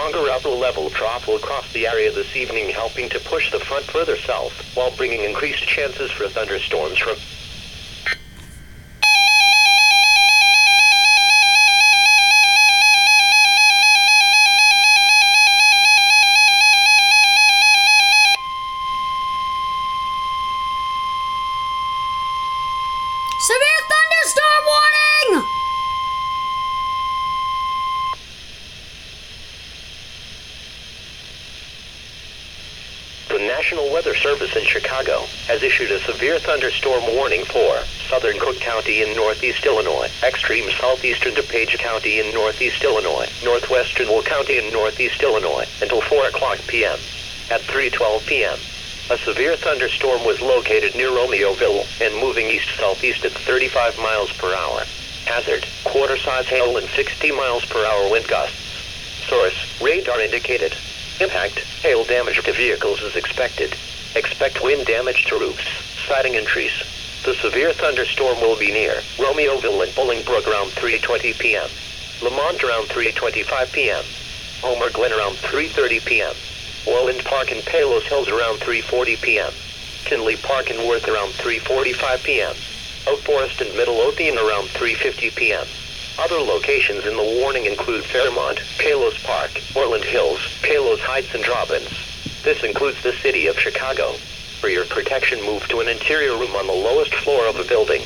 stronger upper-level trough will cross the area this evening, helping to push the front further south, while bringing increased chances for thunderstorms from Severe thunderstorm warning! The National Weather Service in Chicago has issued a severe thunderstorm warning for southern Cook County in northeast Illinois, extreme southeastern DuPage County in northeast Illinois, northwestern Will County in northeast Illinois until 4 o'clock p.m. At 3:12 p.m., a severe thunderstorm was located near Romeoville and moving east-southeast at 35 miles per hour. Hazard, quarter-size hail and 60 miles per hour wind gusts. Source, radar indicated. Impact, hail damage to vehicles is expected. Expect wind damage to roofs, siding and trees. The severe thunderstorm will be near Romeoville and Bolingbrook around 3:20 p.m. Lamont around 3:25 p.m. Homer Glen around 3:30 p.m. Welland Park and Palos Hills around 3:40 p.m. Tinley Park and Worth around 3:45 p.m. Oak Forest and Midlothian around 3:50 p.m. Other locations in the warning include Fairmont, Palos Park, Orland Hills, Palos Heights, and Robbins. This includes the city of Chicago. For your protection, move to an interior room on the lowest floor of a building.